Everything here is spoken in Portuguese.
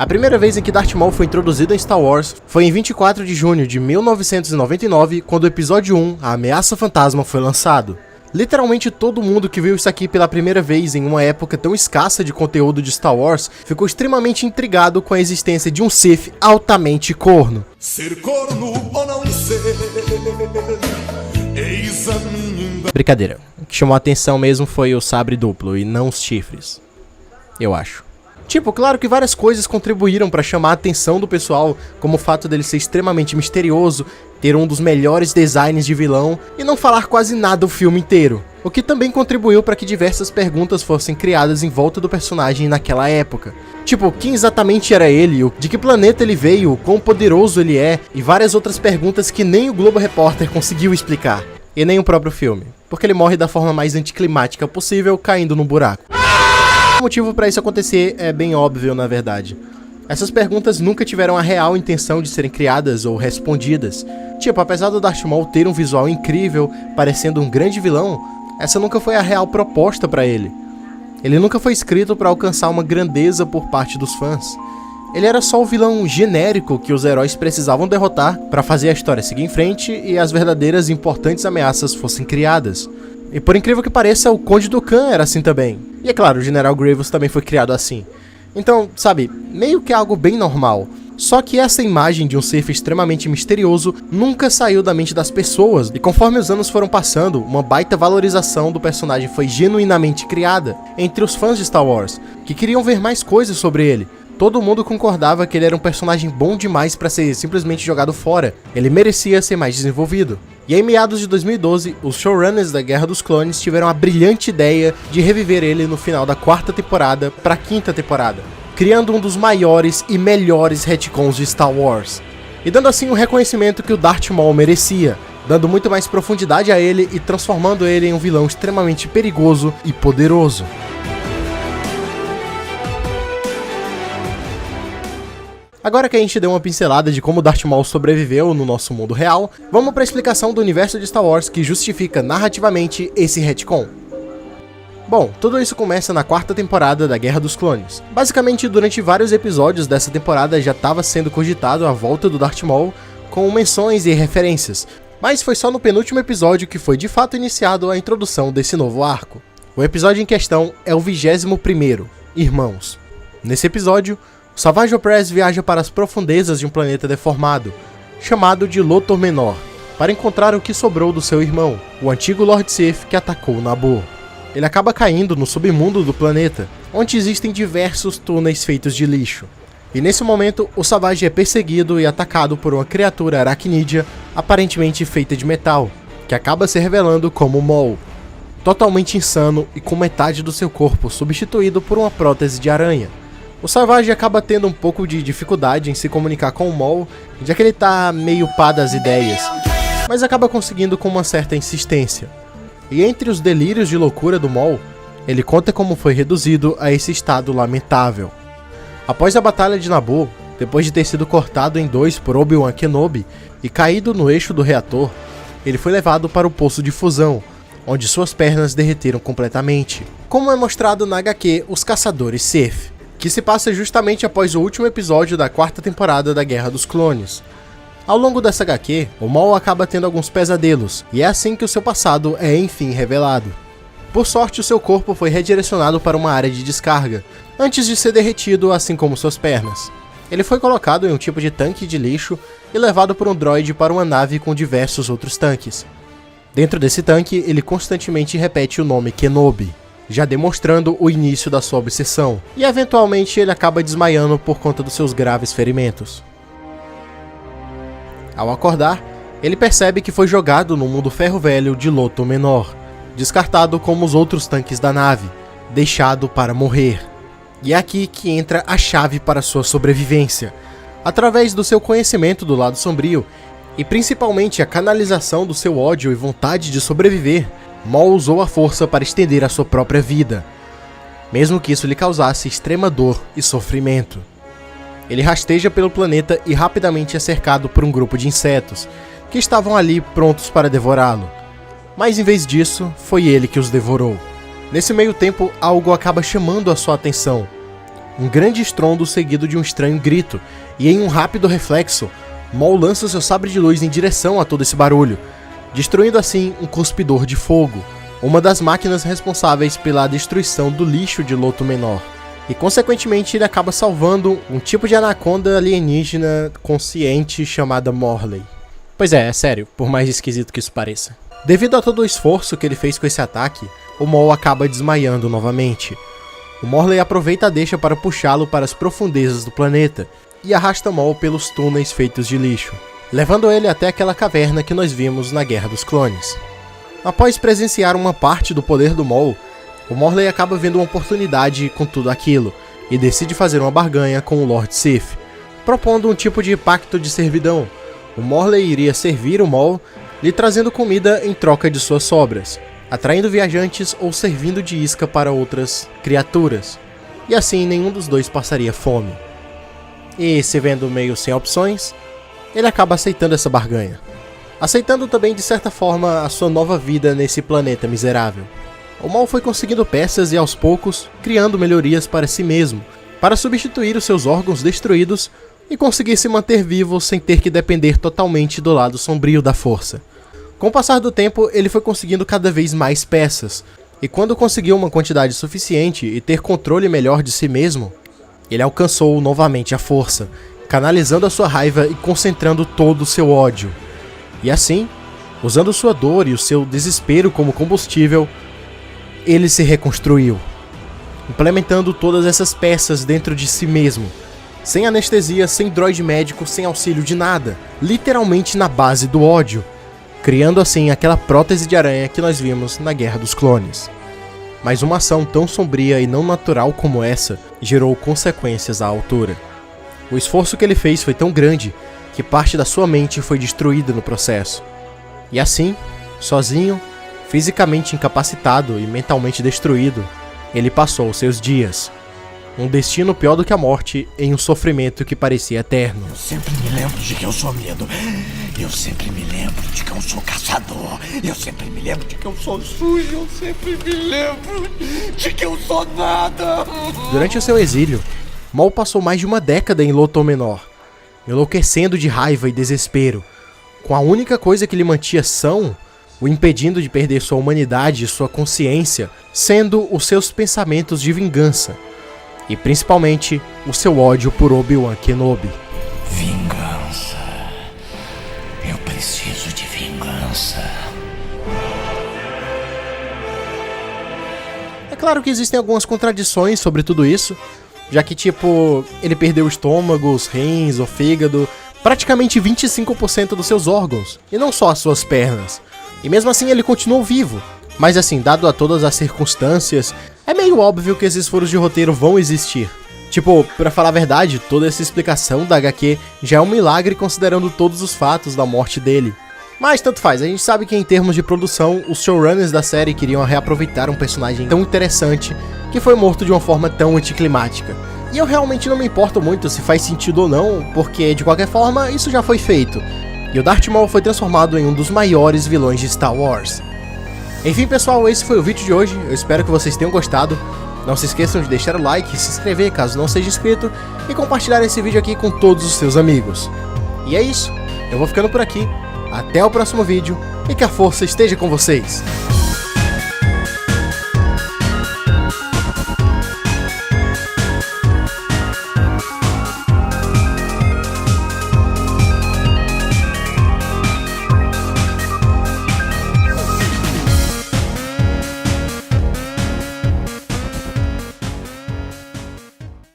A primeira vez em que Darth Maul foi introduzido em Star Wars foi em 24 de junho de 1999, quando o episódio 1, A Ameaça Fantasma, foi lançado. Literalmente todo mundo que viu isso aqui pela primeira vez em uma época tão escassa de conteúdo de Star Wars ficou extremamente intrigado com a existência de um Sith altamente corno. Ser corno ou não ser, eis a minha... Brincadeira, o que chamou a atenção mesmo foi o sabre duplo e não os chifres, eu acho. Tipo, claro que várias coisas contribuíram para chamar a atenção do pessoal, como o fato dele ser extremamente misterioso, ter um dos melhores designs de vilão e não falar quase nada o filme inteiro. O que também contribuiu para que diversas perguntas fossem criadas em volta do personagem naquela época. Tipo, quem exatamente era ele, de que planeta ele veio, quão poderoso ele é, e várias outras perguntas que nem o Globo Repórter conseguiu explicar. E nem o próprio filme, porque ele morre da forma mais anticlimática possível, caindo num buraco. O motivo para isso acontecer é bem óbvio, na verdade. Essas perguntas nunca tiveram a real intenção de serem criadas ou respondidas. Tipo, apesar do Darth Maul ter um visual incrível, parecendo um grande vilão, essa nunca foi a real proposta para ele. Ele nunca foi escrito para alcançar uma grandeza por parte dos fãs. Ele era só o vilão genérico que os heróis precisavam derrotar para fazer a história seguir em frente e as verdadeiras e importantes ameaças fossem criadas. E por incrível que pareça, o Conde Dooku era assim também. E é claro, o General Grievous também foi criado assim. Então, sabe, meio que algo bem normal. Só que essa imagem de um Sith extremamente misterioso nunca saiu da mente das pessoas, e conforme os anos foram passando, uma baita valorização do personagem foi genuinamente criada entre os fãs de Star Wars, que queriam ver mais coisas sobre ele. Todo mundo concordava que ele era um personagem bom demais para ser simplesmente jogado fora, ele merecia ser mais desenvolvido. E em meados de 2012, os showrunners da Guerra dos Clones tiveram a brilhante ideia de reviver ele no final da 4ª temporada para a 5ª temporada, criando um dos maiores e melhores retcons de Star Wars, e dando assim o reconhecimento que o Darth Maul merecia, dando muito mais profundidade a ele e transformando ele em um vilão extremamente perigoso e poderoso. Agora que a gente deu uma pincelada de como Darth Maul sobreviveu no nosso mundo real, vamos para a explicação do universo de Star Wars que justifica narrativamente esse retcon. Bom, tudo isso começa na 4ª temporada da Guerra dos Clones. Basicamente, durante vários episódios dessa temporada já estava sendo cogitado a volta do Darth Maul, com menções e referências, mas foi só no penúltimo episódio que foi de fato iniciado a introdução desse novo arco. O episódio em questão é o 21º, Irmãos. Nesse episódio, o Savage Opress viaja para as profundezas de um planeta deformado, chamado de Lothor Menor, para encontrar o que sobrou do seu irmão, o antigo Lord Sith que atacou Naboo. Ele acaba caindo no submundo do planeta, onde existem diversos túneis feitos de lixo. E nesse momento, o Savage é perseguido e atacado por uma criatura aracnídea, aparentemente feita de metal, que acaba se revelando como Maul, totalmente insano e com metade do seu corpo substituído por uma prótese de aranha. O Savage acaba tendo um pouco de dificuldade em se comunicar com o Maul, já que ele tá meio pá das ideias, mas acaba conseguindo com uma certa insistência. E entre os delírios de loucura do Maul, ele conta como foi reduzido a esse estado lamentável. Após a Batalha de Naboo, depois de ter sido cortado em 2 por Obi-Wan Kenobi e caído no eixo do reator, ele foi levado para o Poço de Fusão, onde suas pernas derreteram completamente, como é mostrado na HQ Os Caçadores Sith, que se passa justamente após o último episódio da 4ª temporada da Guerra dos Clones. Ao longo dessa HQ, o Maul acaba tendo alguns pesadelos, e é assim que o seu passado é enfim revelado. Por sorte, o seu corpo foi redirecionado para uma área de descarga, antes de ser derretido assim como suas pernas. Ele foi colocado em um tipo de tanque de lixo e levado por um droide para uma nave com diversos outros tanques. Dentro desse tanque, ele constantemente repete o nome Kenobi, já demonstrando o início da sua obsessão, e eventualmente ele acaba desmaiando por conta dos seus graves ferimentos. Ao acordar, ele percebe que foi jogado no mundo ferro velho de Lothor Menor, descartado como os outros tanques da nave, deixado para morrer. E é aqui que entra a chave para sua sobrevivência. Através do seu conhecimento do lado sombrio, e principalmente a canalização do seu ódio e vontade de sobreviver, Maul usou a força para estender a sua própria vida, mesmo que isso lhe causasse extrema dor e sofrimento. Ele rasteja pelo planeta e rapidamente é cercado por um grupo de insetos, que estavam ali prontos para devorá-lo. Mas em vez disso, foi ele que os devorou. Nesse meio tempo, algo acaba chamando a sua atenção. um grande estrondo seguido de um estranho grito, e em um rápido reflexo, Maul lança seu sabre de luz em direção a todo esse barulho, destruindo assim um cuspidor de fogo, uma das máquinas responsáveis pela destruição do lixo de Loto Menor. E consequentemente ele acaba salvando um tipo de anaconda alienígena consciente chamada Morley. Pois é sério, por mais esquisito que isso pareça. Devido a todo o esforço que ele fez com esse ataque, o Maul acaba desmaiando novamente. O Morley aproveita a deixa para puxá-lo para as profundezas do planeta e arrasta Maul pelos túneis feitos de lixo, levando ele até aquela caverna que nós vimos na Guerra dos Clones. Após presenciar uma parte do poder do Maul, o Morley acaba vendo uma oportunidade com tudo aquilo e decide fazer uma barganha com o Lord Sith, propondo um tipo de pacto de servidão. O Morley iria servir o Maul, lhe trazendo comida em troca de suas sobras, atraindo viajantes ou servindo de isca para outras criaturas, e assim nenhum dos dois passaria fome. E se vendo meio sem opções, ele acaba aceitando essa barganha, aceitando também de certa forma a sua nova vida nesse planeta miserável. O Maul foi conseguindo peças e aos poucos criando melhorias para si mesmo, para substituir os seus órgãos destruídos e conseguir se manter vivo sem ter que depender totalmente do lado sombrio da força. Com o passar do tempo, ele foi conseguindo cada vez mais peças, e quando conseguiu uma quantidade suficiente e ter controle melhor de si mesmo, ele alcançou novamente a força, canalizando a sua raiva e concentrando todo o seu ódio. E assim, usando sua dor e o seu desespero como combustível, ele se reconstruiu, implementando todas essas peças dentro de si mesmo, sem anestesia, sem droide médico, sem auxílio de nada, literalmente na base do ódio, criando assim aquela prótese de aranha que nós vimos na Guerra dos Clones. Mas uma ação tão sombria e não natural como essa gerou consequências à altura. O esforço que ele fez foi tão grande que parte da sua mente foi destruída no processo. E assim, sozinho, fisicamente incapacitado e mentalmente destruído, ele passou os seus dias. Um destino pior do que a morte em um sofrimento que parecia eterno. Eu sempre me lembro de que eu sou medo. Eu sempre me lembro de que eu sou caçador. Eu sempre me lembro de que eu sou sujo. Eu sempre me lembro de que eu sou nada. Durante o seu exílio, Maul passou mais de uma década em Loto Menor, enlouquecendo de raiva e desespero, com a única coisa que lhe mantinha são, o impedindo de perder sua humanidade e sua consciência, sendo os seus pensamentos de vingança, e principalmente o seu ódio por Obi-Wan Kenobi. Vingança. Eu preciso de vingança. É claro que existem algumas contradições sobre tudo isso, já que ele perdeu o estômago, os rins, o fígado, praticamente 25% dos seus órgãos, e não só as suas pernas. E mesmo assim ele continuou vivo. Mas assim, dado a todas as circunstâncias, é meio óbvio que esses furos de roteiro vão existir. Pra falar a verdade, toda essa explicação da HQ já é um milagre considerando todos os fatos da morte dele. Mas tanto faz, a gente sabe que em termos de produção, os showrunners da série queriam reaproveitar um personagem tão interessante que foi morto de uma forma tão anticlimática. E eu realmente não me importo muito se faz sentido ou não, porque de qualquer forma isso já foi feito. E o Darth Maul foi transformado em um dos maiores vilões de Star Wars. Enfim pessoal, esse foi o vídeo de hoje, eu espero que vocês tenham gostado. Não se esqueçam de deixar o like, se inscrever caso não seja inscrito e compartilhar esse vídeo aqui com todos os seus amigos. E é isso, eu vou ficando por aqui, até o próximo vídeo e que a força esteja com vocês!